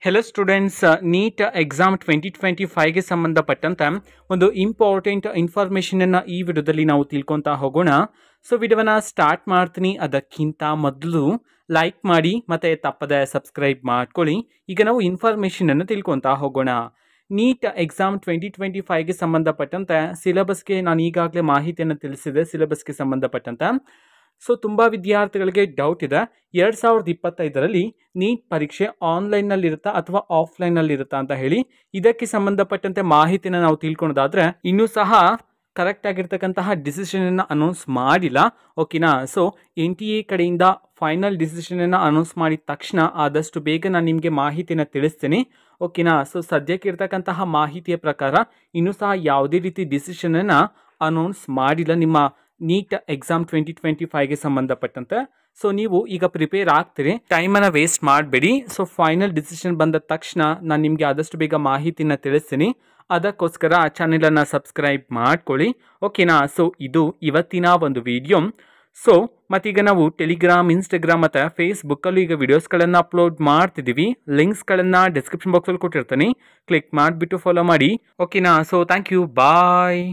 Hello students, NEET exam 2025ಗೆ ಸಂಬಂಧಪಟ್ಟಂತೆ ಒಂದು important ಇನ್ಫಾರ್ಮೇಷನನ್ನು ಈ ವಿಡಿಯೋದಲ್ಲಿ ನಾವು ತಿಳ್ಕೊತಾ ಹೋಗೋಣ. ಸೊ ವಿಡಿಯೋವನ್ನು ಸ್ಟಾರ್ಟ್ ಮಾಡ್ತೀನಿ. ಅದಕ್ಕಿಂತ ಮೊದಲು ಲೈಕ್ ಮಾಡಿ ಮತ್ತು ತಪ್ಪದೆ ಸಬ್ಸ್ಕ್ರೈಬ್ ಮಾಡ್ಕೊಳ್ಳಿ. ಈಗ ನಾವು ಇನ್ಫಾರ್ಮೇಷನನ್ನು ತಿಳ್ಕೊತಾ ಹೋಗೋಣ. ನೀಟ್ ಎಕ್ಸಾಮ್ 2025ಗೆ ಸಂಬಂಧಪಟ್ಟಂತೆ ಸಿಲೆಬಸ್ಗೆ ನಾನು ಈಗಾಗಲೇ ಮಾಹಿತಿಯನ್ನು ತಿಳಿಸಿದೆ. ಸಿಲೆಬಸ್ಗೆ ಸಂಬಂಧಪಟ್ಟಂತೆ ಸೊ ತುಂಬ ವಿದ್ಯಾರ್ಥಿಗಳಿಗೆ ಡೌಟ್ ಇದೆ, 2025ರಲ್ಲಿ ನೀಟ್ ಪರೀಕ್ಷೆ ಆನ್ಲೈನ್ನಲ್ಲಿರುತ್ತಾ ಅಥವಾ ಆಫ್ಲೈನ್ನಲ್ಲಿರುತ್ತಾ ಅಂತ ಹೇಳಿ. ಇದಕ್ಕೆ ಸಂಬಂಧಪಟ್ಟಂತೆ ಮಾಹಿತಿನ ನಾವು ತಿಳ್ಕೊಳೋದಾದ್ರೆ ಇನ್ನೂ ಸಹ ಕರೆಕ್ಟ್ ಆಗಿರ್ತಕ್ಕಂತಹ ಡಿಸಿಷನನ್ನು ಅನೌನ್ಸ್ ಮಾಡಿಲ್ಲ. ಓಕೆನಾ. ಸೊ NTA ಕಡೆಯಿಂದ ಫೈನಲ್ ಡಿಸಿಷನನ್ನು ಅನೌನ್ಸ್ ಮಾಡಿದ ತಕ್ಷಣ ಆದಷ್ಟು ಬೇಗ ನಾನು ನಿಮಗೆ ಮಾಹಿತಿನ ತಿಳಿಸ್ತೀನಿ. ಓಕೆನಾ. ಸೊ ಸದ್ಯಕ್ಕೆ ಇರ್ತಕ್ಕಂತಹ ಮಾಹಿತಿಯ ಪ್ರಕಾರ ಇನ್ನೂ ಸಹ ಯಾವುದೇ ರೀತಿ ಡಿಸಿಷನನ್ನು ಅನೌನ್ಸ್ ಮಾಡಿಲ್ಲ ನಿಮ್ಮ ನೀಟ್ ಎಕ್ಸಾಮ್ 2025ಗೆ ಸಂಬಂಧಪಟ್ಟಂತೆ. ಸೊ ನೀವು ಈಗ ಪ್ರಿಪೇರ್ ಆಗ್ತೀರಿ, ಟೈಮನ್ನು ವೇಸ್ಟ್ ಮಾಡಬೇಡಿ. ಸೊ ಫೈನಲ್ ಡಿಸಿಷನ್ ಬಂದ ತಕ್ಷಣ ನಾನು ನಿಮಗೆ ಆದಷ್ಟು ಬೇಗ ಮಾಹಿತಿನ ತಿಳಿಸ್ತೀನಿ. ಅದಕ್ಕೋಸ್ಕರ ಚಾನೆಲನ್ನು ಸಬ್ಸ್ಕ್ರೈಬ್ ಮಾಡ್ಕೊಳ್ಳಿ. ಓಕೆನಾ. ಸೊ ಇದು ಇವತ್ತಿನ ಒಂದು ವಿಡಿಯೋ. ಸೊ ಮತ್ತೀಗ ನಾವು ಟೆಲಿಗ್ರಾಮ್, ಇನ್ಸ್ಟಾಗ್ರಾಮ್ ಮತ್ತು ಫೇಸ್ಬುಕ್ಕಲ್ಲೂ ಈಗ ವಿಡಿಯೋಸ್ಗಳನ್ನು ಅಪ್ಲೋಡ್ ಮಾಡ್ತಿದ್ದೀವಿ. ಲಿಂಕ್ಸ್ಗಳನ್ನು ಡಿಸ್ಕ್ರಿಪ್ಷನ್ ಬಾಕ್ಸಲ್ಲಿ ಕೊಟ್ಟಿರ್ತೀನಿ, ಕ್ಲಿಕ್ ಮಾಡಿಬಿಟ್ಟು ಫಾಲೋ ಮಾಡಿ. ಓಕೆನಾ. So thank you, bye.